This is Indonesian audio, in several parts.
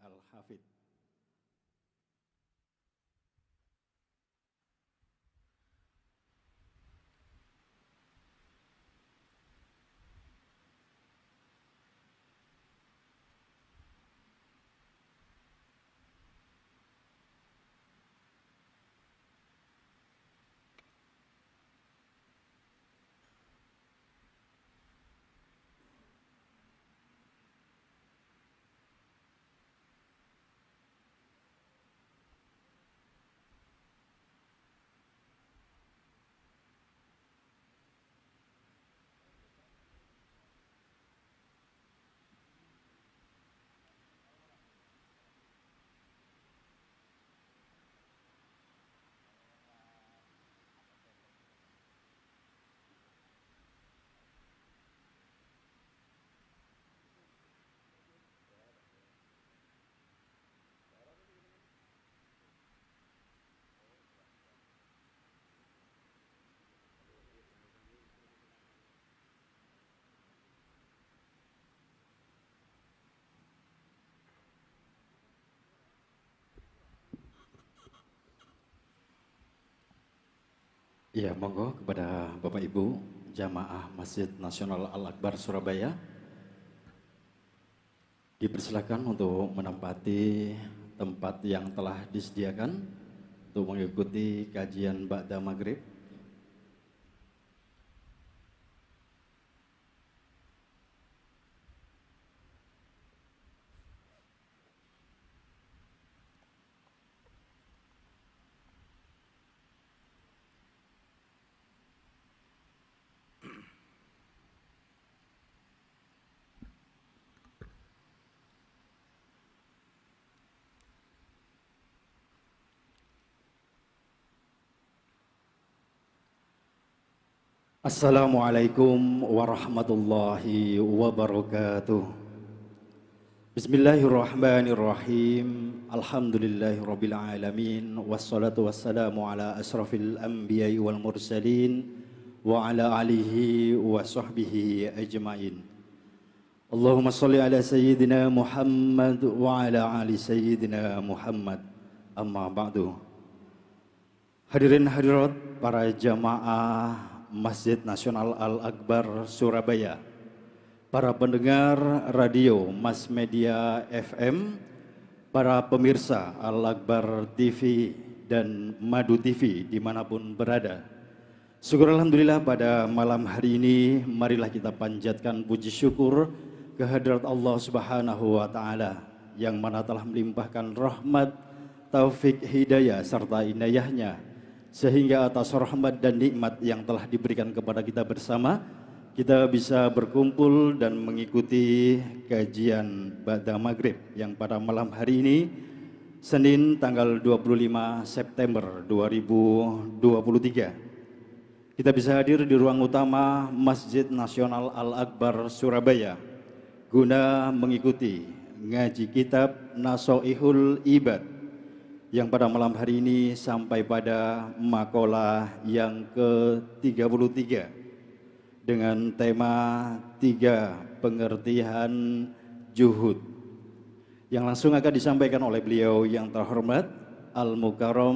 Al-Hafidh. Ya, monggo kepada Bapak Ibu Jamaah Masjid Nasional Al-Akbar Surabaya dipersilakan untuk menempati tempat yang telah disediakan untuk mengikuti kajian Ba'da Maghrib. Assalamualaikum warahmatullahi wabarakatuh. Bismillahirrahmanirrahim. Alhamdulillahirabbil alamin wassalatu wassalamu ala asrafil anbiya'i wal mursalin wa ala alihi wa sahbihi ajmain. Allahumma shalli ala sayyidina Muhammad wa ala ali sayyidina Muhammad. Amma ba'du. Hadirin hadirat para jamaah Masjid Nasional Al-Akbar Surabaya, para pendengar radio Mass Media FM, para pemirsa Al-Akbar TV dan Madu TV dimanapun berada. Syukur Alhamdulillah pada malam hari ini marilah kita panjatkan puji syukur kehadirat Allah Subhanahu wa Ta'ala yang mana telah melimpahkan rahmat, taufik, hidayah serta inayahnya, sehingga atas rahmat dan nikmat yang telah diberikan kepada kita bersama, kita bisa berkumpul dan mengikuti kajian Ba'da Maghrib yang pada malam hari ini, Senin tanggal 25 September 2023. Kita bisa hadir di ruang utama Masjid Nasional Al-Akbar Surabaya guna mengikuti ngaji kitab Nasoihul Ibad yang pada malam hari ini sampai pada makalah yang ke-33 dengan tema 3 pengertian juhud yang langsung akan disampaikan oleh beliau yang terhormat Al-Mukarram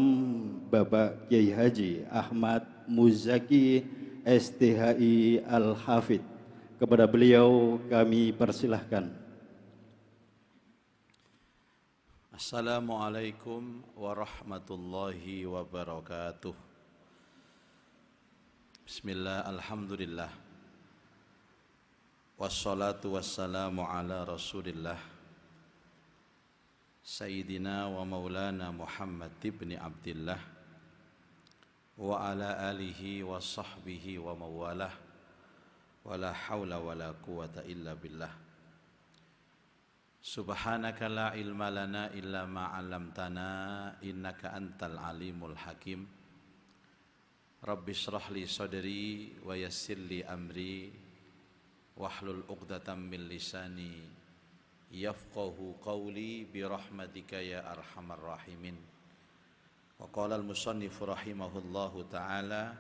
Bapak Kiai Haji Ahmad Muzaki STHI Al-Hafidh. Kepada beliau kami persilahkan. Assalamualaikum warahmatullahi wabarakatuh. Bismillah, alhamdulillah. Wassalatu wassalamu ala rasulillah Sayyidina wa maulana Muhammad ibn Abdillah wa ala alihi wa sahbihi wa mawalah wa la hawla wa la quwata illa billah. Subhanaka la ilma lana illa ma 'allamtana innaka antal alimul hakim. Rabbi shrah li sadri wa yassir li amri wahlul 'uqdatam min lisani yafqahu qawli bi rahmatika ya arhamar rahimin. Wa qala al musannif rahimahullahu taala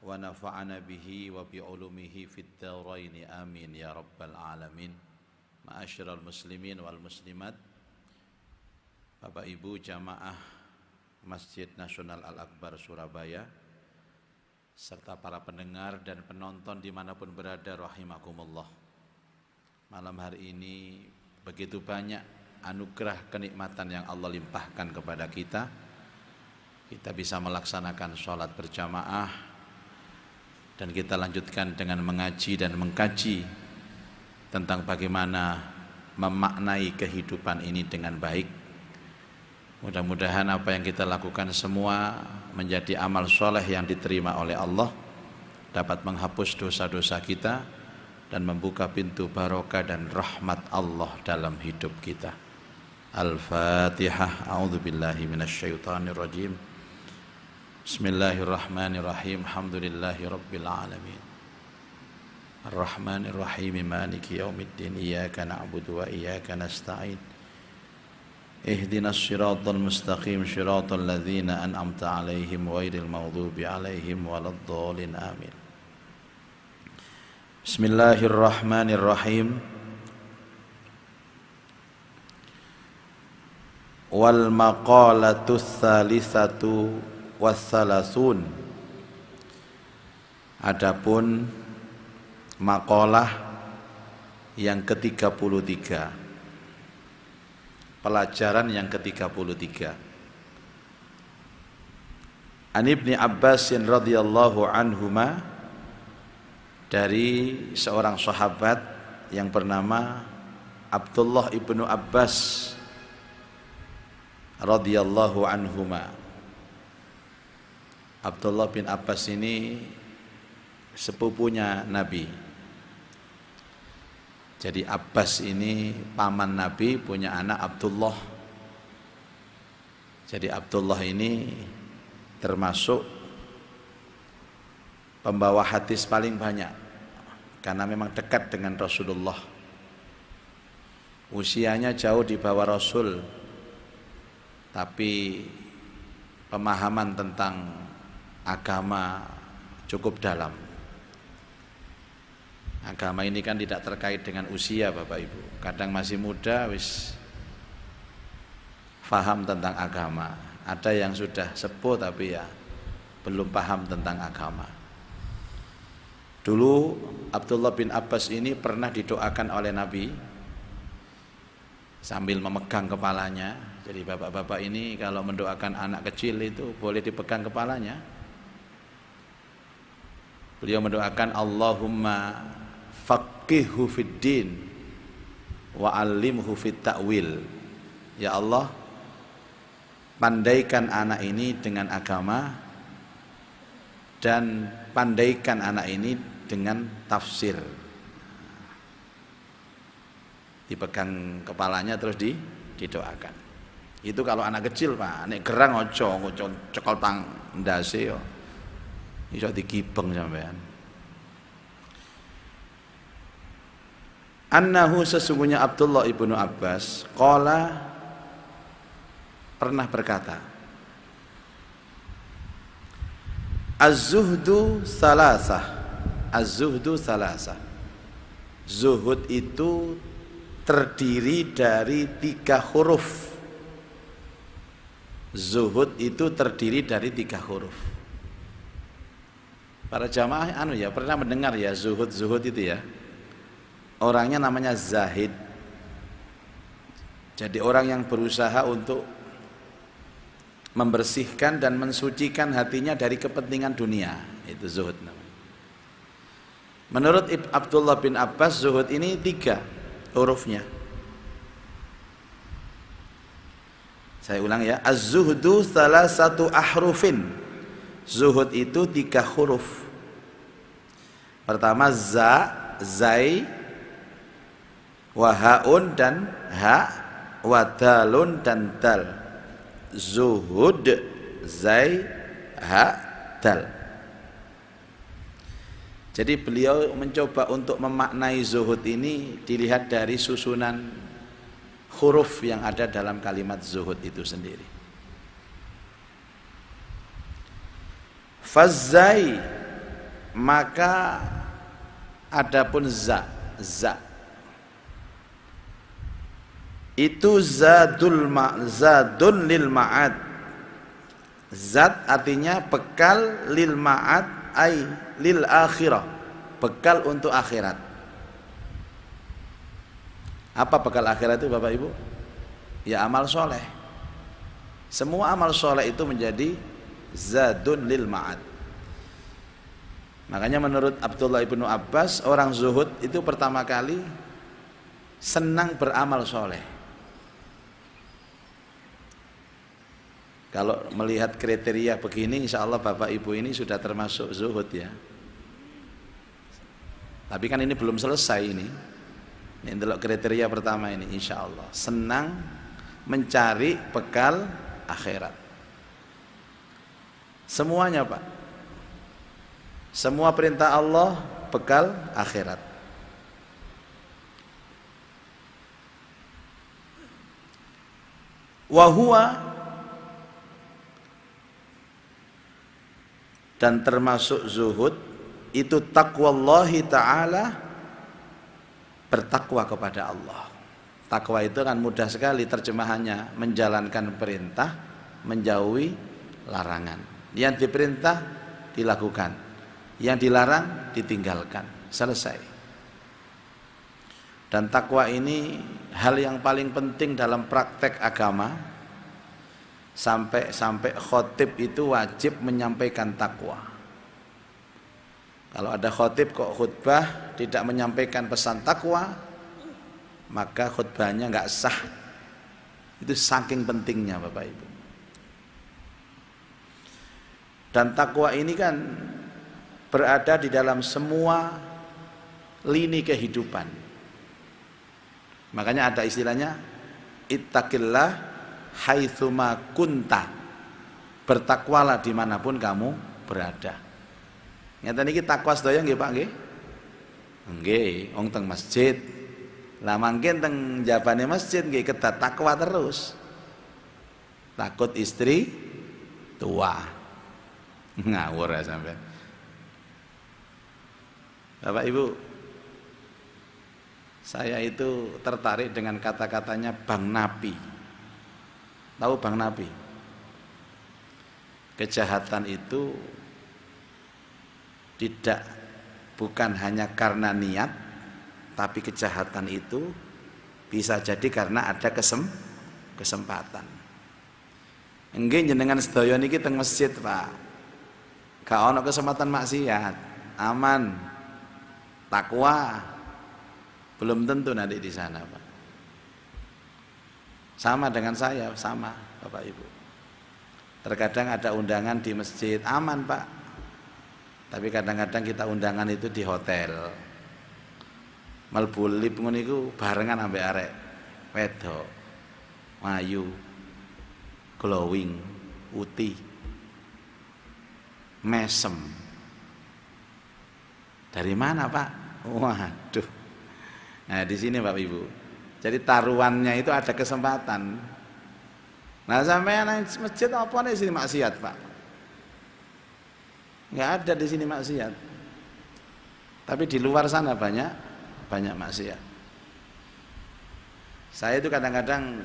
wa nafa'ana bihi wa bi ulumihi fid dharain amin ya rabbal alamin. Ma'asyiral muslimin wal muslimat, Bapak Ibu jamaah Masjid Nasional Al-Akbar Surabaya, serta para pendengar dan penonton dimanapun berada rahimakumullah. Malam hari ini begitu banyak anugerah kenikmatan yang Allah limpahkan kepada kita. Kita bisa melaksanakan sholat berjamaah dan kita lanjutkan dengan mengaji dan mengkaji tentang bagaimana memaknai kehidupan ini dengan baik. Mudah-mudahan apa yang kita lakukan semua menjadi amal soleh yang diterima oleh Allah, dapat menghapus dosa-dosa kita dan membuka pintu barokah dan rahmat Allah dalam hidup kita. Al-Fatihah. A'udzubillahi minasyaitonirrajim. Bismillahirrahmanirrahim. Alhamdulillahi rabbil alamin. Ar-Rahmanirrahim. Maliki yaumiddin. Iyyaka na'budu wa iyyaka nasta'in. Ihdinas siratal mustaqim siratal ladzina an'amta 'alaihim ghairil maghdubi 'alaihim waladdallin. Amin. Bismillahirrahmanirrahim. Wal maqalatu tsalisatu wassalasun. Adapun maqalah yang ke-33, pelajaran yang ke-33. An Ibni Abbas radhiyallahu anhuma, dari seorang sahabat yang bernama Abdullah ibnu Abbas radhiyallahu anhuma. Abdullah bin Abbas ini sepupunya Nabi. Jadi Abbas ini paman Nabi, punya anak Abdullah. Jadi Abdullah ini termasuk pembawa hadis paling banyak karena memang dekat dengan Rasulullah. Usianya jauh di bawah Rasul, tapi pemahaman tentang agama cukup dalam. Agama ini kan tidak terkait dengan usia Bapak Ibu. Kadang masih muda wis faham tentang agama. Ada yang sudah sepuh tapi ya belum paham tentang agama. Dulu Abdullah bin Abbas ini pernah didoakan oleh Nabi sambil memegang kepalanya. Jadi bapak-bapak ini kalau mendoakan anak kecil itu boleh dipegang kepalanya. Beliau mendoakan Allahumma faqihhu fid din wa 'allimhu fit ta'wil. Ya Allah, pandaikan anak ini dengan agama dan pandaikan anak ini dengan tafsir. Dipegang kepalanya terus didoakan. Itu kalau anak kecil Pak, nek gerang ojo cekel tang ndase yo. Iso digibeng sampean. Annahu, sesungguhnya Abdullah ibnu Abbas qala, pernah berkata, Az-zuhdu salasah. Az-zuhdu salasah. Zuhud itu terdiri dari 3 huruf. Zuhud itu terdiri dari 3 huruf. Para jamaah pernah mendengar ya zuhud itu ya. Orangnya namanya zahid. Jadi orang yang berusaha untuk membersihkan dan mensucikan hatinya dari kepentingan dunia, itu zuhud namanya. Menurut Abdullah bin Abbas, zuhud ini 3 hurufnya. Saya ulang ya, az-zuhdu salasatu ahrufin. Zuhud itu 3 huruf. Pertama za, zai, wahaun dan ha, wadalun dan dal. Zuhud, zai, ha, dal. Jadi beliau mencoba untuk memaknai zuhud ini dilihat dari susunan huruf yang ada dalam kalimat zuhud itu sendiri. Fazai, maka adapun za, itu zadun lil ma'ad. Zad artinya bekal, lil ma'ad ay lil akhirah, bekal untuk akhirat. Apa bekal akhirat itu Bapak Ibu? Ya amal soleh. Semua amal soleh itu menjadi zadun lil ma'ad. Makanya menurut Abdullah ibnu Abbas, orang zuhud itu pertama kali senang beramal soleh. Kalau melihat kriteria begini, insya Allah Bapak Ibu ini sudah termasuk zuhud ya. Tapi kan ini belum selesai ini. Ini adalah kriteria pertama ini, insya Allah senang mencari bekal akhirat. Semuanya Pak, semua perintah Allah bekal akhirat. Wahua, dan termasuk zuhud itu taqwallahi ta'ala, bertakwa kepada Allah. Takwa itu kan mudah sekali terjemahannya, menjalankan perintah, menjauhi larangan. Yang diperintah dilakukan, yang dilarang ditinggalkan, selesai. Dan takwa ini hal yang paling penting dalam praktek agama. Sampai khotib itu wajib menyampaikan takwa. Kalau ada khotib kok khutbah tidak menyampaikan pesan takwa, maka khutbahnya nggak sah. Itu saking pentingnya Bapak Ibu. Dan takwa ini kan berada di dalam semua lini kehidupan. Makanya ada istilahnya ittaqillah haitsuma kunta. Bertakwalah dimanapun kamu berada. Ngeten iki takwa sedaya nggih Pak nggih? Nggih, wong teng masjid. Lah mangken teng jabane masjid nggih kedah takwa terus. Takut istri tua. Ngawur ya sampean. Bapak Ibu, saya itu tertarik dengan kata-katanya Bang Napi. Tahu Bang Napi? Kejahatan itu bukan hanya karena niat, tapi kejahatan itu bisa jadi karena ada kesempatan. Nggih jenengan sedaya niki teng masjid, Pak. Gak ono kesempatan maksiat, aman. Takwa belum tentu nanti di sana, Pak. Sama dengan saya, sama Bapak Ibu. Terkadang ada undangan di masjid, aman Pak. Tapi kadang-kadang kita undangan itu di hotel. Mlebu lip ngono iku barengan ambek arek wedok. Ayu, glowing, putih, mesem. Dari mana Pak? Waduh. Nah di sini Bapak Ibu. Jadi taruhannya itu ada kesempatan. Nah sampai nang masjid apa nih sini maksiat Pak? Nggak ada di sini maksiat. Tapi di luar sana banyak maksiat. Saya itu kadang-kadang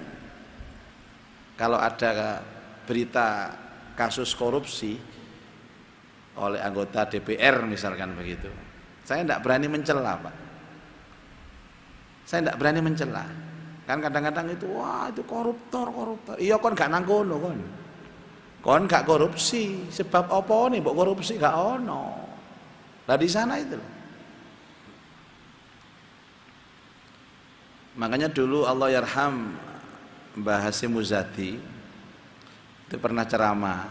kalau ada berita kasus korupsi oleh anggota DPR misalkan begitu, saya tidak berani mencela Pak. Saya tidak berani mencela. Kan kadang-kadang itu wah itu koruptor. Iya kon gak nang kono kon. Kon gak korupsi, sebab apa nih mbok korupsi gak ono. Lah di sana itu. Makanya dulu Allah yarham Mbah Hasyim Muzadi itu pernah ceramah.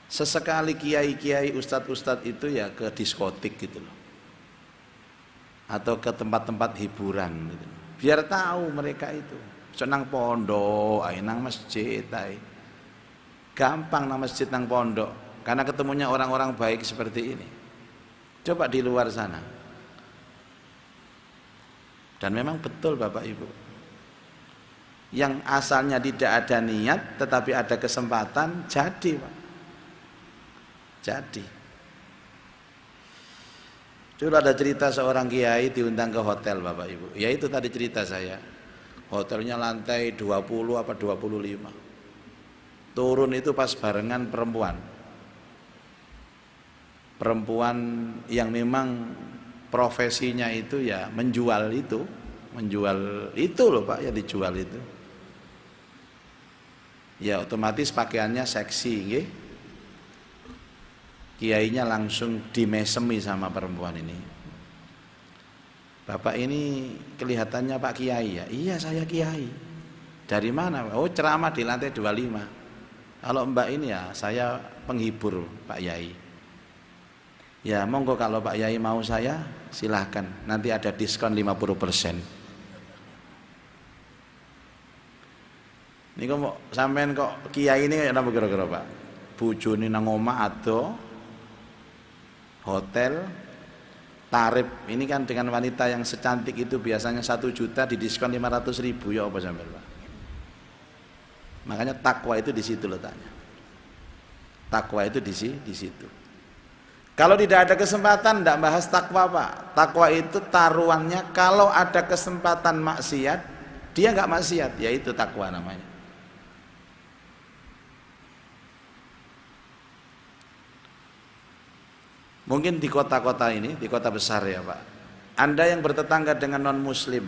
Sesekali kiai-kiai, ustadz-ustadz itu ya ke diskotik gitu loh. Atau ke tempat-tempat hiburan gitu. Biar tahu mereka itu. Senang pondok, nang masjid, gampang nang masjid nang pondok karena ketemunya orang-orang baik seperti ini. Coba di luar sana. Dan memang betul Bapak Ibu. Yang asalnya tidak ada niat tetapi ada kesempatan jadi Pak. Jadi. Dulu ada cerita seorang kiai diundang ke hotel Bapak Ibu. Ya itu tadi cerita saya. Hotelnya lantai 20 apa 25. Turun itu pas barengan perempuan. Perempuan yang memang profesinya itu ya menjual itu loh Pak, ya dijual itu. Ya otomatis pakaiannya seksi, nggih. Kiainya langsung dimesemi sama perempuan ini. Bapak ini kelihatannya Pak Kiai ya? Iya saya Kiai. Dari mana? Oh ceramah di lantai 25. Kalau Mbak ini ya saya penghibur Pak Yai. Ya monggo kalau Pak Yai mau saya silahkan. Nanti ada diskon 50%. Ini kok sampean kok Kiai ini kenapa kira-kira Pak? Bojone nang omah ado hotel tarif ini kan dengan wanita yang secantik itu biasanya 1 juta didiskon 500.000 ya apa sampean Pak? Makanya takwa itu di situ letaknya. Takwa itu di situ. Kalau tidak ada kesempatan tidak bahas takwa Pak. Takwa itu taruhannya kalau ada kesempatan maksiat dia nggak maksiat, yaitu takwa namanya. Mungkin di kota-kota ini, di kota besar ya Pak, Anda yang bertetangga dengan non muslim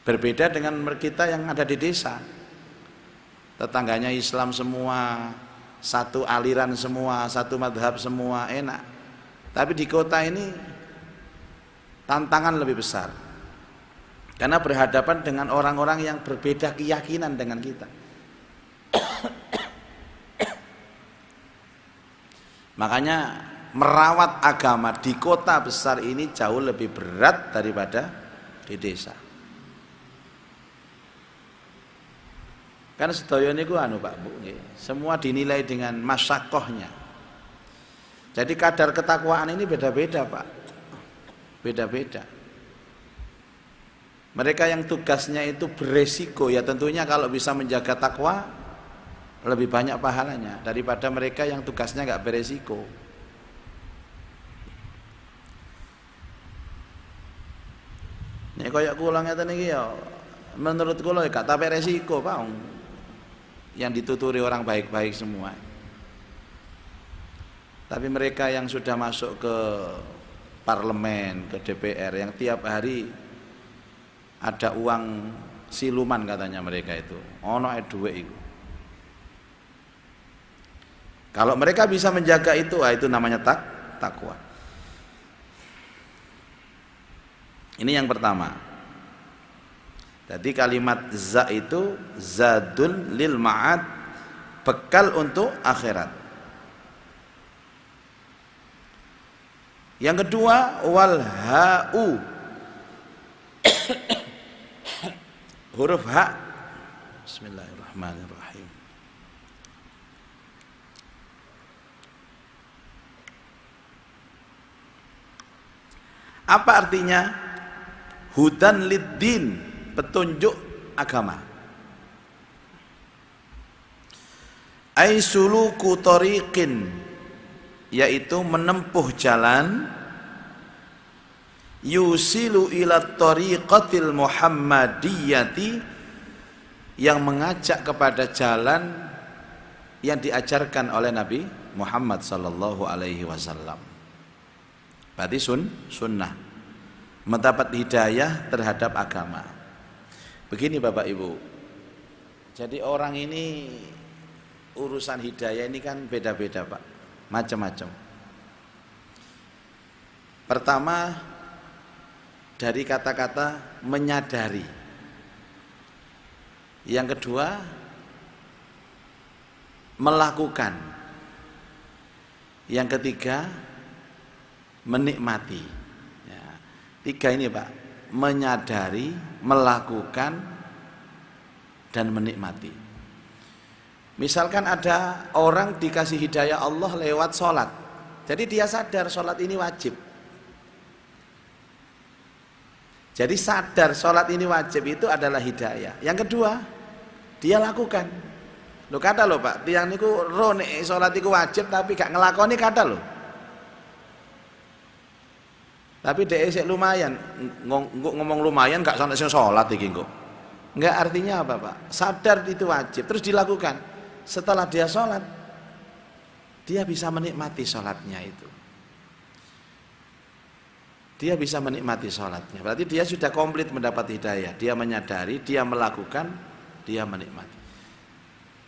berbeda dengan kita yang ada di desa. Tetangganya Islam semua, satu aliran semua, satu madhab semua, enak. Tapi di kota ini tantangan lebih besar karena berhadapan dengan orang-orang yang berbeda keyakinan dengan kita. Makanya merawat agama di kota besar ini jauh lebih berat daripada di desa. Kan sedaya niku anu Pak Bu, semua dinilai dengan masyakohnya. Jadi kadar ketakwaan ini beda-beda Pak, beda-beda. Mereka yang tugasnya itu beresiko ya tentunya kalau bisa menjaga takwa lebih banyak pahalanya daripada mereka yang tugasnya nggak beresiko. Nek koyo kula ngeten iki ya menurut kula ya gak tapi resiko Pak. Yang dituturi orang baik-baik semua. Tapi mereka yang sudah masuk ke parlemen, ke DPR yang tiap hari ada uang siluman katanya mereka itu. Ono duit itu. Kalau mereka bisa menjaga itu namanya takwa. Ini yang pertama. Jadi kalimat za itu zadun lil ma'ad, bekal untuk akhirat. Yang kedua wal ha'u, huruf ha. Bismillahirrahmanirrahim. Apa artinya? Hudan lid-din, petunjuk agama. Ai suluku tariqin, yaitu menempuh jalan yusilu ila tariqatil muhammadiyati, yang mengajak kepada jalan yang diajarkan oleh Nabi Muhammad sallallahu alaihi wasallam. Berarti sunnah, mendapat hidayah terhadap agama. Begini Bapak Ibu, jadi orang ini urusan hidayah ini kan beda-beda Pak, macam-macam. Pertama dari kata-kata menyadari. Yang kedua melakukan. Yang ketiga menikmati. Ya, 3 ini Pak, menyadari, melakukan, dan menikmati. Misalkan ada orang dikasih hidayah Allah lewat sholat, jadi dia sadar sholat ini wajib. Jadi sadar sholat ini wajib itu adalah hidayah. Yang kedua, dia lakukan. Lo kata lo Pak, tiang niku roh nek sholat itu wajib tapi gak ngelakoni kata lo. Tapi dhek sik lumayan, ngomong lumayan gak sampai sing salat iki kok. Enggak, artinya apa, Pak? Sadar itu wajib, terus dilakukan. Setelah dia sholat, dia bisa menikmati sholatnya itu. Dia bisa menikmati sholatnya. Berarti dia sudah komplit mendapat hidayah. Dia menyadari, dia melakukan, dia menikmati.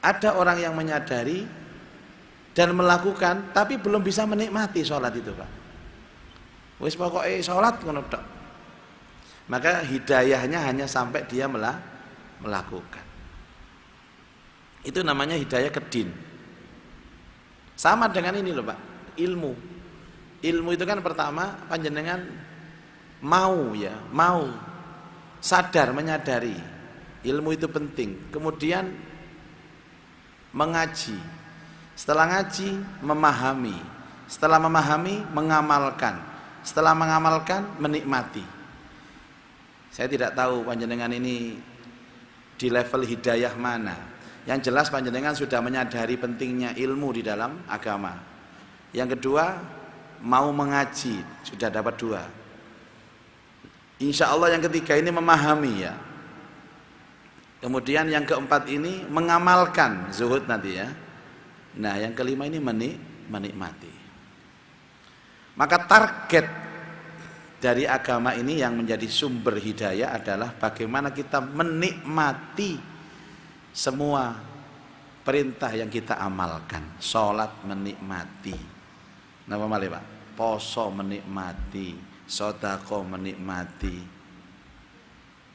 Ada orang yang menyadari dan melakukan, tapi belum bisa menikmati sholat itu, Pak. Wis pokoknya sholat ngono tok. Maka hidayahnya hanya sampai dia melakukan. Itu namanya hidayah kedin. Sama dengan ini loh, Pak, ilmu. Ilmu itu kan pertama panjenengan mau sadar, menyadari ilmu itu penting. Kemudian mengaji. Setelah ngaji, memahami. Setelah memahami, mengamalkan. Setelah mengamalkan, menikmati. Saya tidak tahu panjenengan ini di level hidayah mana. Yang jelas panjenengan sudah menyadari pentingnya ilmu di dalam agama. Yang kedua, mau mengaji, sudah dapat 2. Insya Allah yang ketiga ini memahami ya. Kemudian yang keempat ini mengamalkan, zuhud nanti ya. Nah yang kelima ini menikmati. Maka target dari agama ini yang menjadi sumber hidayah adalah bagaimana kita menikmati semua perintah yang kita amalkan. Sholat menikmati, napa malih Pak? Poso menikmati, sedekah menikmati.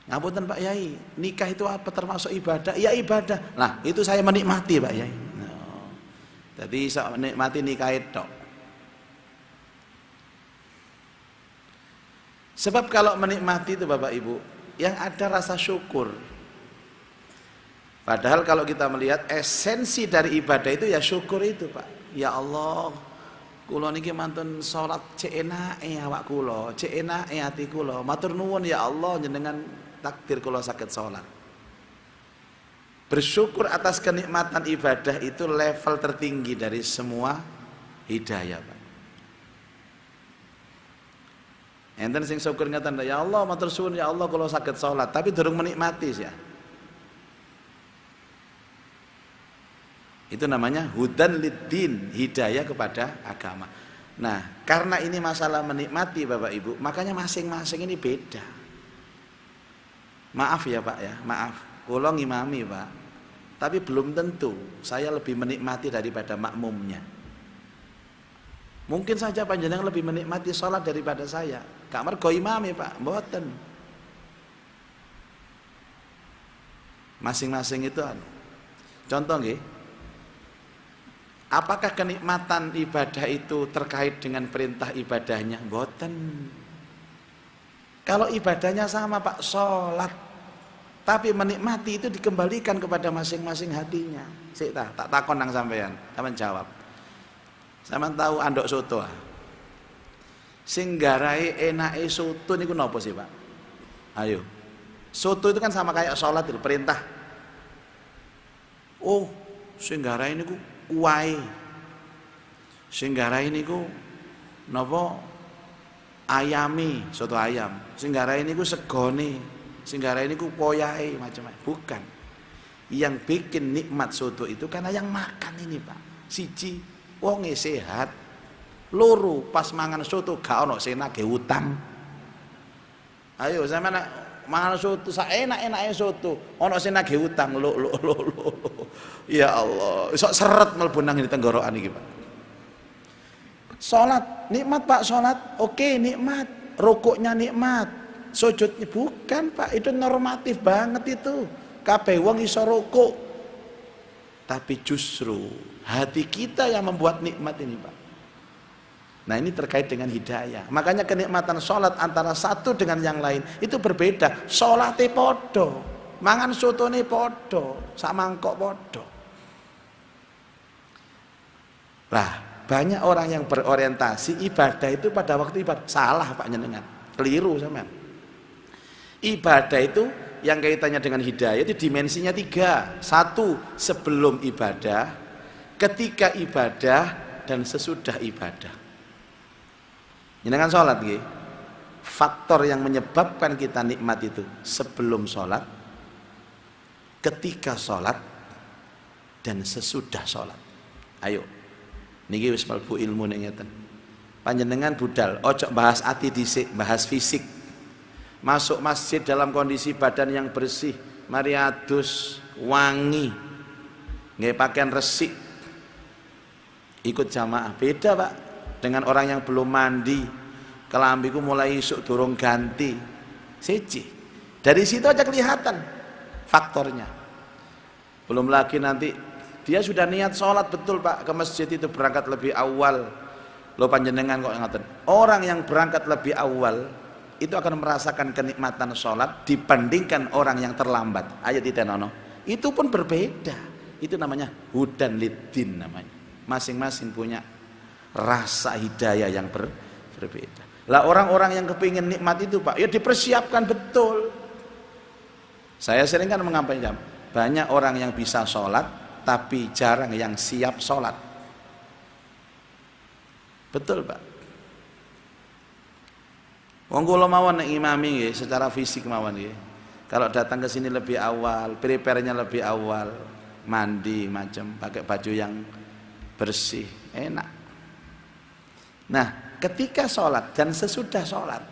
Ngapunten Pak Yai, nikah itu apa termasuk ibadah? Ya ibadah. Nah itu saya menikmati Pak Yai. No. Jadi saya menikmati nikah itu. Sebab kalau menikmati itu Bapak Ibu, yang ada rasa syukur. Padahal kalau kita melihat esensi dari ibadah itu ya syukur itu Pak. Ya Allah, kula niki mantun salat cek enake awak kula, cek enake ati kula. Matur nuwun ya Allah jenengan takdir kula saged salat. Bersyukur atas kenikmatan ibadah itu level tertinggi dari semua hidayah Pak. Enten sing syukur ngeten ya Allah matur suwun ya Allah kula saged salat tapi durung menikmati ya. Itu namanya hudan liddin, hidayah kepada agama. Nah, karena ini masalah menikmati Bapak Ibu, makanya masing-masing ini beda. Maaf ya Pak ya, maaf. Kula ngimami Pak. Tapi belum tentu saya lebih menikmati daripada makmumnya. Mungkin saja panjenengan lebih menikmati sholat daripada saya. Gak mergo imami Pak, mboten. Masing-masing itu contoh nggih. Apakah kenikmatan ibadah itu terkait dengan perintah ibadahnya? Mboten. Kalau ibadahnya sama Pak, sholat, tapi menikmati itu dikembalikan kepada masing-masing hatinya. Sik tak takon nang sampean, sampean jawab. Sampean tahu andok soto ah? Sing garai enake soto niku napa sih Pak? Ayo. Soto itu kan sama kayak sholat itu, perintah. Oh, sing garai niku kuwae. Sing garai niku napa? Ayami, soto ayam. Sing garai niku segone. Sing garai niku poyahe macam-macam. Bukan. Yang bikin nikmat soto itu karena yang makan ini Pak. Siji, wonge sehat. Loro, pas mangan soto gak ono sing nagih utang. Ayo sampeyan mangan soto saenak-enake soto, ono sing nagih utang. Lo. Ya Allah, iso seret mlebu nang tenggorokan iki Pak. Salat, nikmat Pak salat. Oke, nikmat. Rukuknya nikmat. Sujudnya bukan Pak, itu normatif banget itu. Kabeh wong iso rukuk. Tapi justru hati kita yang membuat nikmat ini Pak. Nah ini terkait dengan hidayah. Makanya kenikmatan sholat antara satu dengan yang lain itu berbeda. Sholatnya podo, mangan sotone podo, sak mangkok podo. Lah banyak orang yang berorientasi ibadah itu pada waktu ibadah. Salah Pak jenengan, keliru sampean. Ibadah itu yang kaitannya dengan hidayah itu dimensinya 3. 1 sebelum ibadah, ketika ibadah, dan sesudah ibadah. Jenengan sholat nggih. faktor yang menyebabkan kita nikmat itu sebelum sholat, ketika sholat, dan sesudah sholat. Ayo, niki wis mlebu ilmu ning ngeten. Panjenengan budal, ojo bahas ati dhisik, bahas fisik. Masuk masjid dalam kondisi badan yang bersih, mari adus, wangi, nggih pakaian resik, ikut jamaah. Beda Pak dengan orang yang belum mandi, kelambiku mulai isuk durung ganti, siji. Dari situ aja kelihatan faktornya. Belum lagi nanti dia sudah niat sholat betul Pak, ke masjid itu berangkat lebih awal. Lo panjenengan kok ngaten. Orang yang berangkat lebih awal itu akan merasakan kenikmatan sholat dibandingkan orang yang terlambat. Ayat ditenono. Itu pun berbeda. Itu namanya hudan lidin namanya. Masing-masing punya rasa hidayah yang berbeda. Lah orang-orang yang kepingin nikmat itu Pak, ya dipersiapkan betul. Saya sering kan mengampaikan, banyak orang yang bisa sholat tapi jarang yang siap sholat. Betul Pak. Wong kula mawon nek imami nggih secara fisik mawon nggih. Kalau datang ke sini lebih awal, prepare-nya lebih awal, mandi macam, pakai baju yang bersih, enak. Nah, ketika sholat dan sesudah sholat,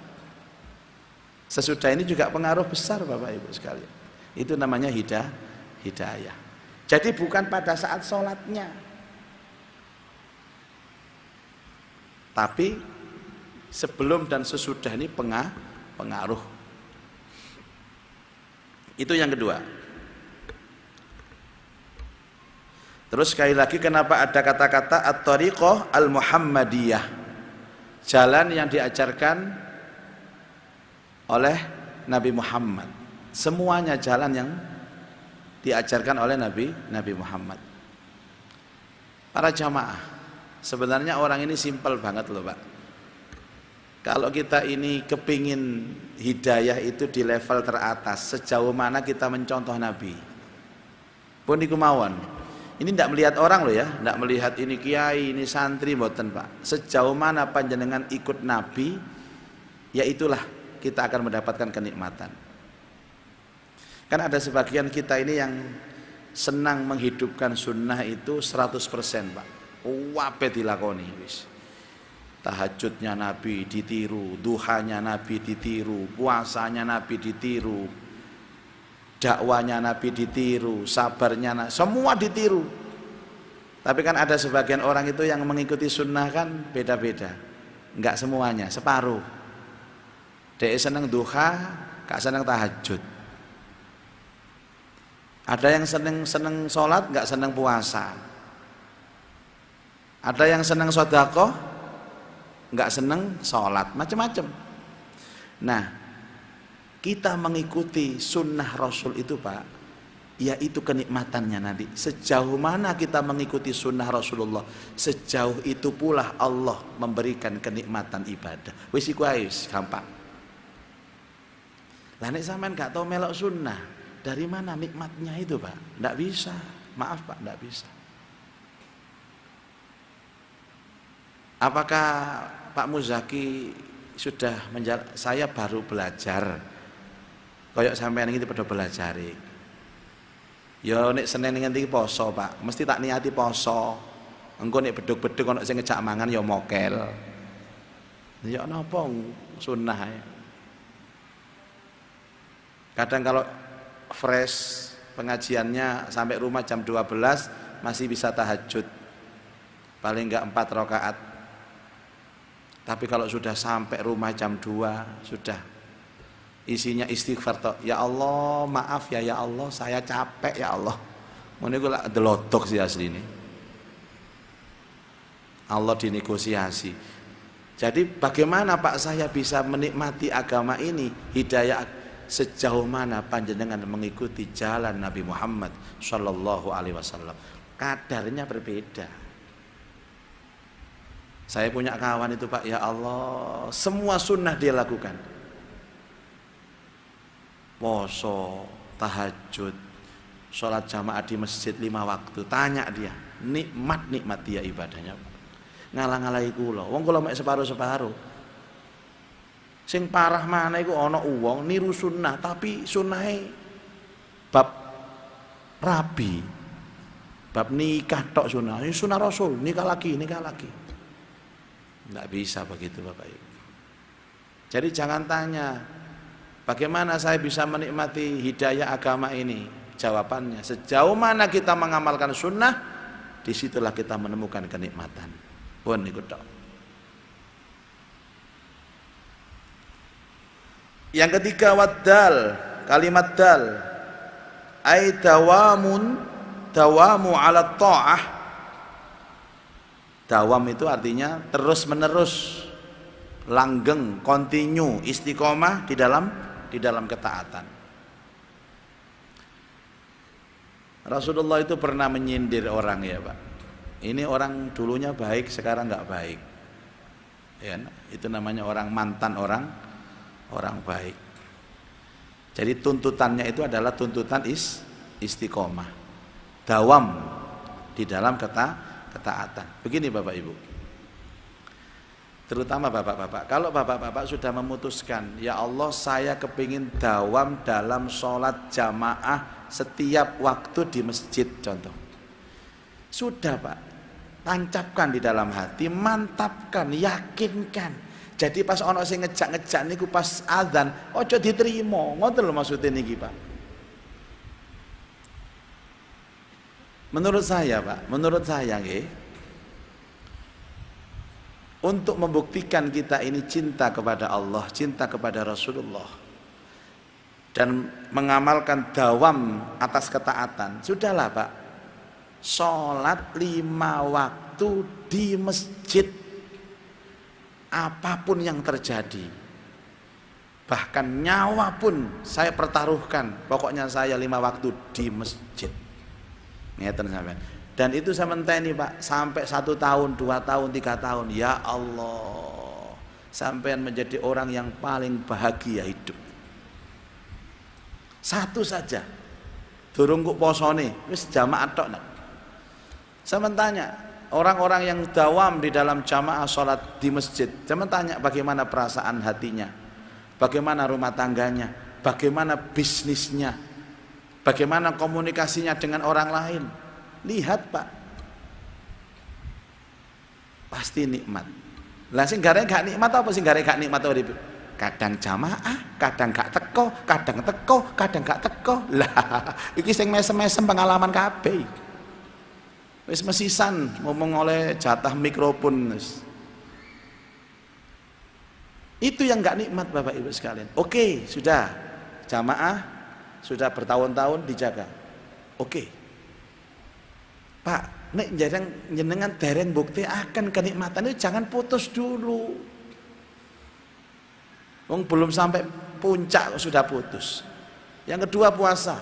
sesudah ini juga pengaruh besar Bapak Ibu sekalian. Itu namanya hidayah. Jadi bukan pada saat sholatnya, tapi sebelum dan sesudah ini pengaruh. Itu yang kedua. Terus sekali lagi, kenapa ada kata-kata at-thariqah al-muhammadiyah, jalan yang diajarkan oleh Nabi Muhammad. Semuanya jalan yang diajarkan oleh Nabi Muhammad. Para jamaah, sebenarnya orang ini simpel banget loh Pak. Kalau kita ini kepingin hidayah itu di level teratas, sejauh mana kita mencontoh Nabi. Pun iku mawon. Ini tidak melihat orang loh ya, tidak melihat ini kiai, ini santri, mboten Pak. Sejauh mana panjenengan ikut Nabi, ya itulah kita akan mendapatkan kenikmatan. Kan ada sebagian kita ini yang senang menghidupkan sunnah itu 100% Pak. Wape dilakoni wis. Tahajudnya Nabi ditiru, duhanya Nabi ditiru, puasanya Nabi ditiru, dakwanya Nabi ditiru, sabarnya Nabi, semua ditiru. Tapi kan ada sebagian orang itu yang mengikuti sunnah kan beda-beda, enggak semuanya, separuh. Dia seneng duha, gak seneng tahajud. Ada yang seneng sholat, gak seneng puasa. Ada yang seneng sedekah, nggak seneng sholat, macam-macam. Nah, kita mengikuti sunnah Rasul itu Pak, yaitu kenikmatannya nanti. Sejauh mana kita mengikuti sunnah Rasulullah, sejauh itu pula Allah memberikan kenikmatan ibadah. Wis iku ae gampang. Lah nek sampean gak tau melok sunnah, dari mana nikmatnya itu Pak? Nggak bisa. Maaf Pak, nggak bisa. Apakah Pak Muzaki sudah saya baru belajar, koyok sampean ini pada belajar. Ya nek Senin nganti poso Pak, mesti tak niati poso. Engko nek beduk-beduk ana sing ngejak mangan ya mokel. Ya napa sunnah ya. Kadang kalau fresh pengajiannya sampai rumah jam 12 masih bisa tahajud. Paling enggak 4 rakaat. Tapi kalau sudah sampai rumah jam 2 sudah isinya istighfar toh. Ya Allah, maaf ya Allah, saya capek ya Allah. Ngene iku lak delotok sih asli ini. Allah dinegosiasi. Jadi bagaimana Pak saya bisa menikmati agama ini, hidayah sejauh mana panjenengan mengikuti jalan Nabi Muhammad sallallahu alaihi wasallam. Kadarnya berbeda. Saya punya kawan itu Pak, ya Allah, semua sunnah dia lakukan. Poso, tahajud, sholat jamaah di masjid 5 waktu. Tanya dia, nikmat dia ibadahnya. Ngalah-ngalahi kula. Wong kula mek separuh-separuh. Sing parah mana iku ana wong niru sunnah tapi sunnahe bab rabi. Bab nikah tok sunnah. Ini sunnah Rasul, nikah lagi. Enggak bisa begitu Bapak Ibu. Jadi jangan tanya bagaimana saya bisa menikmati hidayah agama ini. Jawabannya sejauh mana kita mengamalkan sunnah, disitulah kita menemukan kenikmatan. Pun ikut tok. Yang ketiga waddal, kalimat dal ay dawamu ala ta'ah. Dawam itu artinya terus menerus, langgeng, continue, istiqomah di dalam ketaatan. Rasulullah itu pernah menyindir orang ya Pak. Ini orang dulunya baik, sekarang nggak baik. Ya, itu namanya orang mantan orang baik. Jadi tuntutannya itu adalah tuntutan istiqomah, dawam di dalam ketaatan. Begini Bapak Ibu, terutama bapak-bapak, kalau bapak-bapak sudah memutuskan, ya Allah saya kepingin dawam dalam sholat jamaah setiap waktu di masjid contoh, sudah Pak, tancapkan di dalam hati, mantapkan, yakinkan. Jadi pas ono sing ngejak-ngejak niku pas azan, ojo diterima. Ngoten lho maksudnya niki, Pak. Menurut saya, Pak, nggih, untuk membuktikan kita ini cinta kepada Allah, cinta kepada Rasulullah, dan mengamalkan dawam atas ketaatan, sudahlah Pak, sholat 5 waktu di masjid, apapun yang terjadi, bahkan nyawa pun saya pertaruhkan, pokoknya saya 5 waktu di masjid. Ngeten sampean. Dan itu saya menteni Pak, sampai 1 tahun, 2 tahun, 3 tahun. Ya Allah, sampean menjadi orang yang paling bahagia hidup. Satu saja, durung kok posone, wis jamaah tok nak. Saya tanya, orang-orang yang dawam di dalam jamaah sholat di masjid, saya tanya bagaimana perasaan hatinya, bagaimana rumah tangganya, bagaimana bisnisnya, bagaimana komunikasinya dengan orang lain. Lihat Pak, pasti nikmat. Lah sing gare gak nikmat apa sing gare gak nikmat urip? Kadang jamaah, kadang gak teko, kadang teko, kadang gak teko. Lah iki sing mesem-mesem pengalaman kabeh. Wis mesisan ngomong oleh jatah mikrofon. Itu yang gak nikmat Bapak Ibu sekalian. Oke, sudah jamaah, sudah bertahun-tahun dijaga. Oke. Pak, nek jenengan dereng bukti akan kenikmatan itu jangan putus dulu. Wong belum sampai puncak sudah putus. Yang kedua puasa.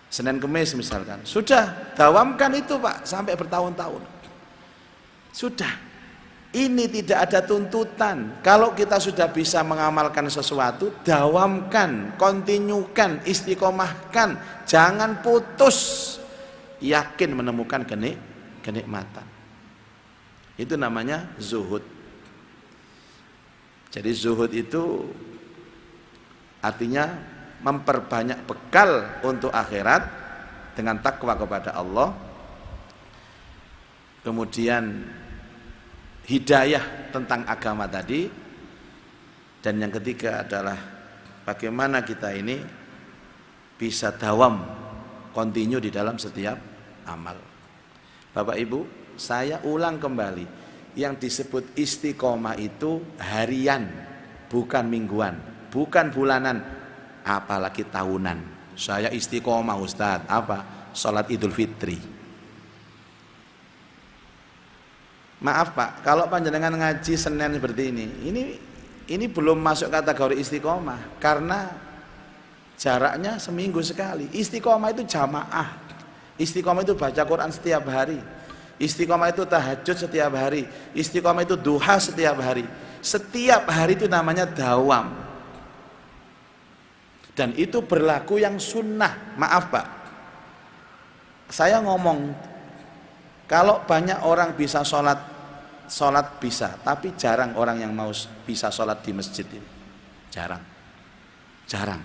Senin Kemis misalkan. Sudah, dawamkan itu Pak sampai bertahun-tahun. Sudah. Ini tidak ada tuntutan. Kalau kita sudah bisa mengamalkan sesuatu, dawamkan, kontinukan, istiqomahkan, jangan putus. Yakin menemukan kenikmatan. Itu namanya zuhud. Jadi zuhud itu artinya memperbanyak bekal untuk akhirat dengan takwa kepada Allah. Kemudian hidayah tentang agama tadi. Dan yang ketiga adalah bagaimana kita ini bisa dawam, continue di dalam setiap amal. Bapak Ibu, saya ulang kembali, yang disebut istiqomah itu harian, bukan mingguan, bukan bulanan, apalagi tahunan. Saya istiqomah Ustadz, apa? Sholat Idul Fitri. Maaf Pak, kalau panjenengan ngaji Senin seperti ini belum masuk kategori istiqomah, karena jaraknya seminggu sekali. Istiqomah itu jamaah. Istiqomah itu baca Quran setiap hari. Istiqomah itu tahajud setiap hari. Istiqomah itu duha setiap hari. Setiap hari itu namanya dawam. Dan itu berlaku yang sunnah. Maaf Pak, saya ngomong, kalau banyak orang bisa sholat sholat bisa, tapi jarang orang yang mau bisa sholat di masjid ini. Jarang.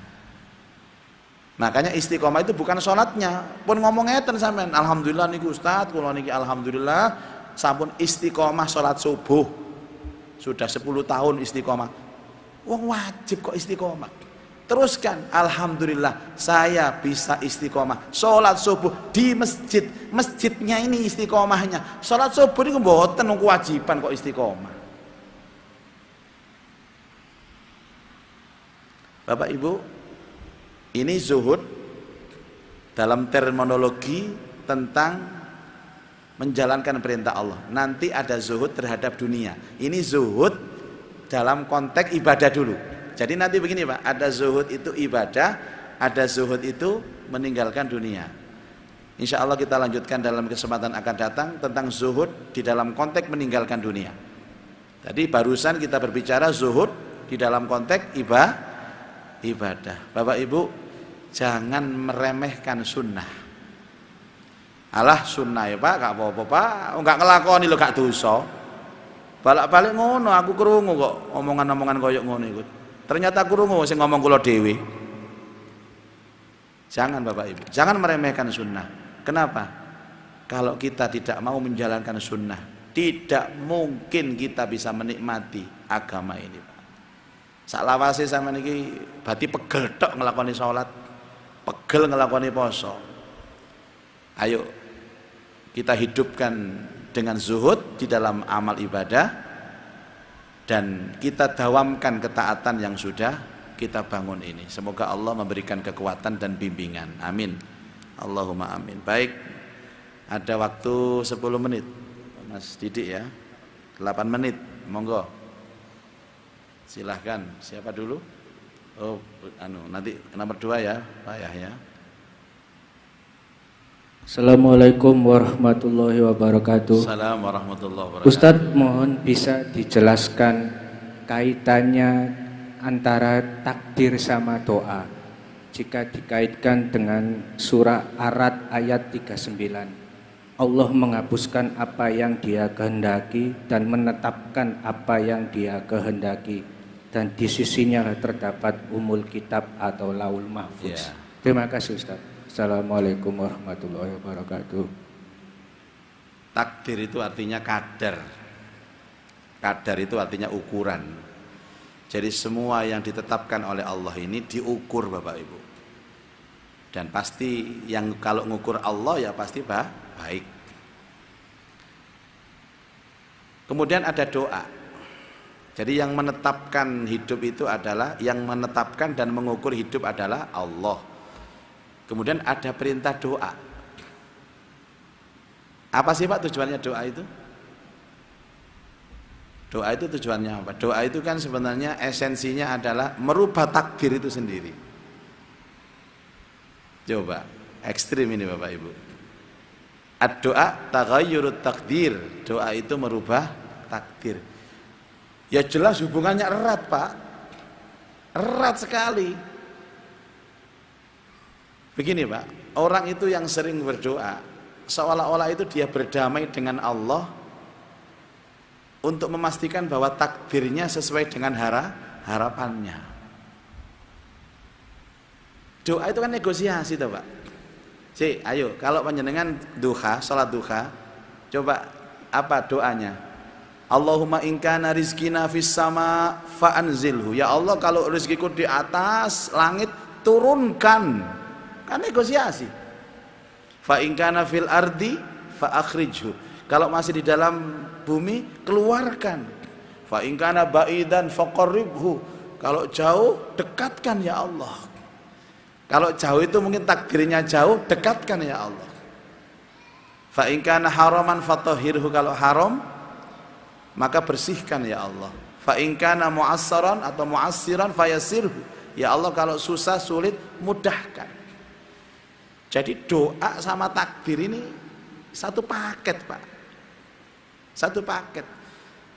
Makanya istiqomah itu bukan sholatnya. Pun ngomong ngeten sampean, alhamdulillah niku Ustaz, kula niki alhamdulillah sampun istiqomah sholat subuh. Sudah 10 tahun istiqomah. Wong wajib kok istiqomah. Teruskan, alhamdulillah saya bisa istiqomah sholat subuh di masjid. Masjidnya ini istiqomahnya. Sholat subuh ini mboten kewajiban kok istiqomah. Bapak Ibu, ini zuhud dalam terminologi tentang menjalankan perintah Allah. Nanti ada zuhud terhadap dunia. Ini zuhud dalam konteks ibadah dulu. Jadi nanti begini Pak, ada zuhud itu ibadah, ada zuhud itu meninggalkan dunia. Insya Allah kita lanjutkan dalam kesempatan akan datang tentang zuhud di dalam konteks meninggalkan dunia. Tadi barusan kita berbicara zuhud di dalam konteks ibadah. Bapak Ibu, jangan meremehkan sunnah. Alah sunnah ya Pak, gak apa-apa Pak, gak ngelakoni lo gak dosa. Balik-balik ngono, aku krungu kok omongan-omongan koyok ngono ikut. Ternyata krungu sing ngomong kula dhewe. Jangan Bapak Ibu, jangan meremehkan sunnah. Kenapa? Kalau kita tidak mau menjalankan sunnah, tidak mungkin kita bisa menikmati agama ini Pak. Saklawase sama niki berarti pegel tok ngelakoni sholat, pegel ngelakoni poso. Ayo kita hidupkan dengan zuhud di dalam amal ibadah dan kita dawamkan ketaatan yang sudah kita bangun ini. Semoga Allah memberikan kekuatan dan bimbingan. Amin. Allahumma amin. Baik, ada waktu 10 menit Mas Didik ya, 8 menit, monggo silahkan. Siapa dulu? Oh, nanti nomor 2 ya Pak Yahya. Assalamualaikum warahmatullahi wabarakatuh. Assalamualaikum warahmatullahi wabarakatuh. Ustadz, mohon bisa dijelaskan kaitannya antara takdir sama doa jika dikaitkan dengan surah Ar-Ra'd ayat 39. Allah menghapuskan apa yang Dia kehendaki dan menetapkan apa yang Dia kehendaki, dan di sisinya terdapat umul kitab atau laul mahfuz. Terima kasih Ustadz. Assalamualaikum warahmatullahi wabarakatuh. Takdir itu artinya kadar. Kadar itu artinya ukuran. Jadi semua yang ditetapkan oleh Allah ini diukur Bapak Ibu. Dan pasti yang kalau ngukur Allah ya pasti baik. Kemudian ada doa. Jadi yang menetapkan hidup itu adalah, yang menetapkan dan mengukur hidup adalah Allah. Kemudian ada perintah doa. Apa sih Pak tujuannya doa itu? Doa itu tujuannya apa? Doa itu kan sebenarnya esensinya adalah merubah takdir itu sendiri. Coba, ekstrim ini Bapak Ibu. Ad-doa taghayyurut takdir. Doa itu merubah takdir. Ya jelas hubungannya erat Pak. Erat sekali. Begini Pak, orang itu yang sering berdoa seolah-olah itu dia berdamai dengan Allah untuk memastikan bahwa takdirnya sesuai dengan harapannya. Doa itu kan negosiasi toh Pak. Ayo kalau panjenengan duha, salat duha, coba apa doanya? Allahumma in kana rizqina fis sama fa anzilhu. Ya Allah, kalau rezekiku di atas langit turunkan. Kan negosiasi. Fa in kana fil ardi fa akhrijhu. Kalau masih di dalam bumi keluarkan. Fa in kana ba'idan faqarribhu. Kalau jauh dekatkan ya Allah. Kalau jauh itu mungkin takdirnya jauh, dekatkan ya Allah. Fa in kana haraman fatahhirhu. Kalau haram maka bersihkan ya Allah. Fa in kana mu'assaran atau mu'assiran fayassirhu. Ya Allah, kalau susah sulit mudahkan. Jadi doa sama takdir ini satu paket Pak. Satu paket.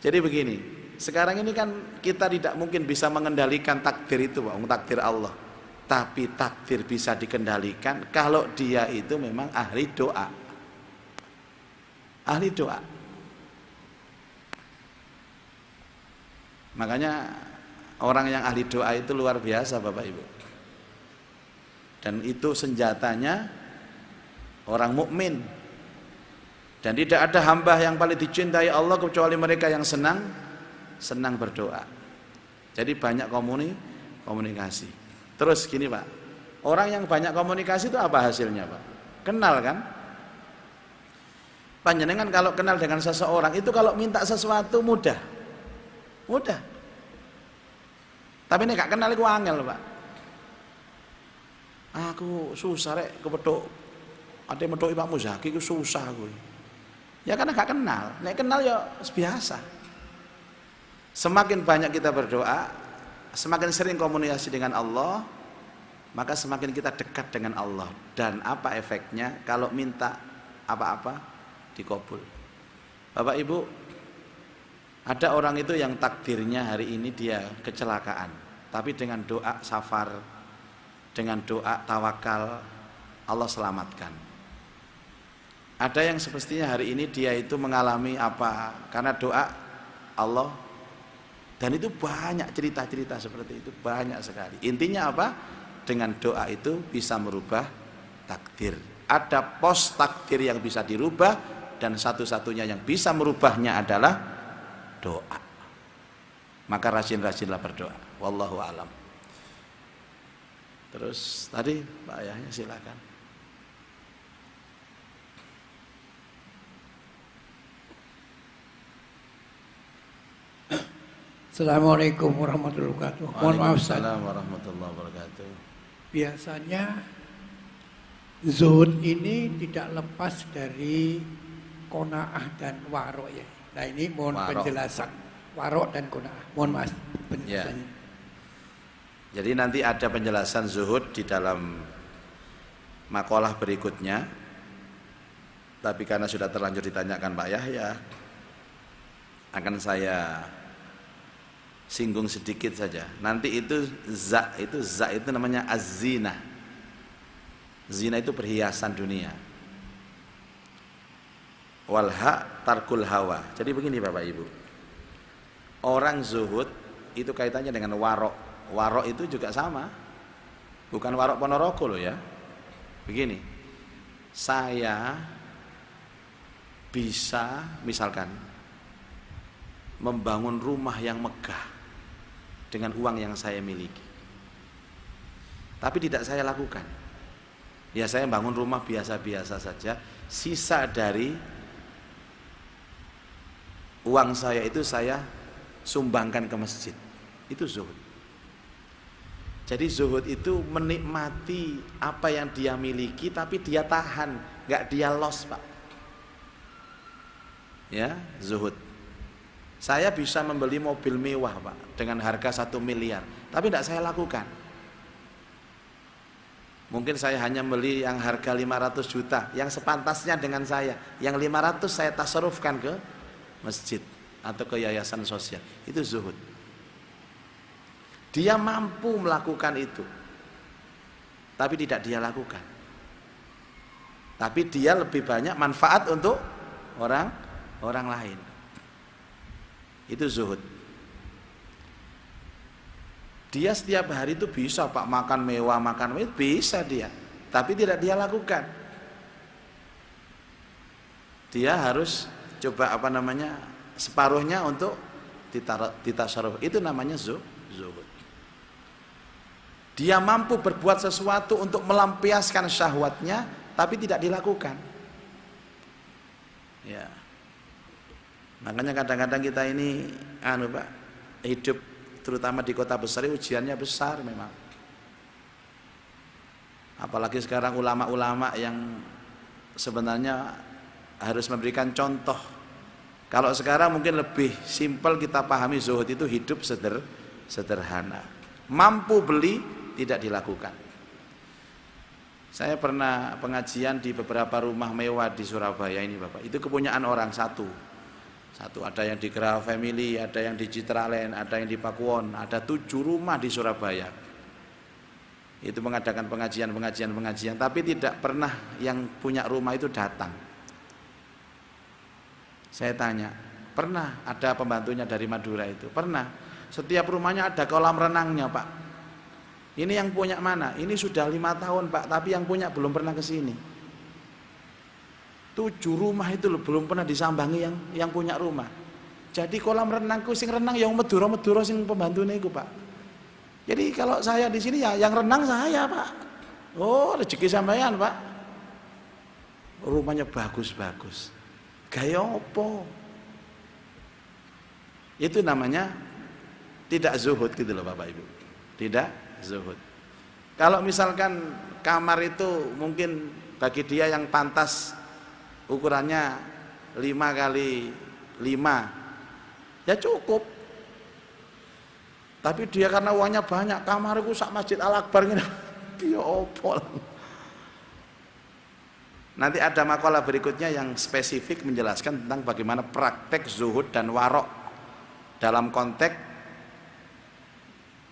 Jadi begini, sekarang ini kan kita tidak mungkin bisa mengendalikan takdir itu Pak, takdir Allah. Tapi takdir bisa dikendalikan kalau dia itu memang ahli doa. Ahli doa. Makanya orang yang ahli doa itu luar biasa Bapak Ibu. Dan itu senjatanya orang mukmin. Dan tidak ada hamba yang paling dicintai Allah kecuali mereka yang senang berdoa. Jadi banyak komunikasi. Terus gini Pak, orang yang banyak komunikasi itu apa hasilnya Pak? Kenal kan? Panjenengan kalau kenal dengan seseorang itu kalau minta sesuatu mudah. Tapi ini gak kenal itu angel Pak. Aku susah rek kepethuk ate methuki Pak Muzaki ku susah aku. Ya karena gak kenal. Nek kenal ya biasa. Semakin banyak kita berdoa, semakin sering komunikasi dengan Allah, maka semakin kita dekat dengan Allah. Dan apa efeknya kalau minta apa-apa dikabul. Bapak Ibu, ada orang itu yang takdirnya hari ini dia kecelakaan, tapi dengan doa safar, dengan doa tawakal, Allah selamatkan. Ada yang semestinya hari ini dia itu mengalami apa? Karena doa Allah. Dan itu banyak cerita-cerita seperti itu, banyak sekali. Intinya apa? Dengan doa itu bisa merubah takdir. Ada pos takdir yang bisa dirubah, dan satu-satunya yang bisa merubahnya adalah doa. Maka rajin-rajinlah berdoa. Wallahu a'lam. Terus tadi Pak Ayahnya silakan. Assalamualaikum warahmatullahi wabarakatuh. Mohon maaf Ustaz. Waalaikumsalam warahmatullahi wabarakatuh. Biasanya zuhud ini tidak lepas dari qanaah dan warok ya. Nah ini mohon penjelasan warok dan qanaah. Mohon maaf penjelasannya. Ya. Jadi nanti ada penjelasan zuhud di dalam makalah berikutnya. Tapi karena sudah terlanjur ditanyakan Pak Yahya, akan saya singgung sedikit saja. Nanti itu za itu namanya az-zina. Zina itu perhiasan dunia. Walha tarkul hawa. Jadi begini Bapak Ibu. Orang zuhud itu kaitannya dengan warok. Warok itu juga sama. Bukan warok Ponorogo loh ya. Begini. Saya bisa misalkan membangun rumah yang megah dengan uang yang saya miliki, tapi tidak saya lakukan. Ya saya bangun rumah biasa-biasa saja, sisa dari uang saya itu saya sumbangkan ke masjid. Itu zuhud. Jadi zuhud itu menikmati apa yang dia miliki, tapi dia tahan, nggak dia loss Pak. Ya, zuhud. Saya bisa membeli mobil mewah Pak dengan harga 1 miliar, tapi tidak saya lakukan. Mungkin saya hanya beli yang harga 500 juta, yang sepantasnya dengan saya. Yang 500 saya tasarufkan ke masjid atau ke yayasan sosial. Itu zuhud. Dia mampu melakukan itu, tapi tidak dia lakukan. Tapi dia lebih banyak manfaat untuk orang lain. Itu zuhud. Dia setiap hari itu bisa Pak makan mewah, bisa dia, tapi tidak dia lakukan. Dia harus coba separuhnya untuk ditasarruf. Itu namanya zuhud. Dia mampu berbuat sesuatu untuk melampiaskan syahwatnya, tapi tidak dilakukan. Ya. Makanya kadang-kadang kita ini Pak, hidup terutama di kota besar ujiannya besar memang. Apalagi sekarang ulama-ulama yang sebenarnya harus memberikan contoh. Kalau sekarang mungkin lebih simpel kita pahami zuhud itu hidup sederhana. Mampu beli tidak dilakukan. Saya pernah pengajian di beberapa rumah mewah di Surabaya ini Bapak. Itu kepunyaan orang satu, ada yang di Graha Family, ada yang di Citraland, ada yang di Pakuwon, ada 7 rumah di Surabaya. Itu mengadakan pengajian, tapi tidak pernah yang punya rumah itu datang. Saya tanya, pernah ada pembantunya dari Madura itu? Pernah. Setiap rumahnya ada kolam renangnya, Pak. Ini yang punya mana? Ini sudah 5 tahun, Pak, tapi yang punya belum pernah ke sini. 7 rumah itu loh, belum pernah disambangi yang punya rumah. Jadi kolam renangku sing renang yang Meduro sing pembantune iku, Pak. Jadi kalau saya di sini ya yang renang saya, Pak. Oh, rezeki sampean, Pak. Rumahnya bagus-bagus. Gaya opo? Itu namanya tidak zuhud gitu loh, Bapak Ibu. Tidak zuhud. Kalau misalkan kamar itu mungkin bagi dia yang pantas ukurannya 5 kali 5 ya cukup. Tapi dia karena uangnya banyak, kamarku sak Masjid Al-Akbar gitu. Dia opol. Nanti ada makalah berikutnya yang spesifik menjelaskan tentang bagaimana praktek zuhud dan warok dalam konteks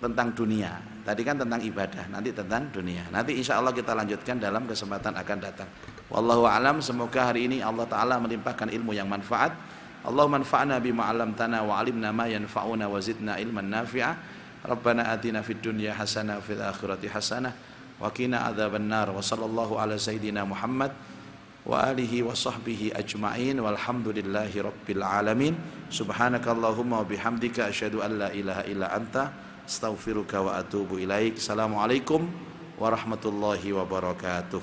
tentang dunia. Tadi kan tentang ibadah, nanti tentang dunia. Nanti insya Allah kita lanjutkan dalam kesempatan akan datang. Wallahu a'lam. Semoga hari ini Allah Ta'ala melimpahkan ilmu yang manfaat. Allah manfa'na bima 'allamtana wa 'alimna ma yanfa'una wa zidna ilman nafi'a. Rabbana atina fid dunya hasanah wa fil akhirati hasanah wa qina adzabannar. Wa sallallahu ala sayyidina Muhammad wa alihi wa sahbihi ajma'in walhamdulillahi rabbil alamin. Subhanakallahumma wa bihamdika asyhadu an la ilaha illa anta astaghfiruka wa atubu ilaik. Assalamualaikum warahmatullahi wabarakatuh.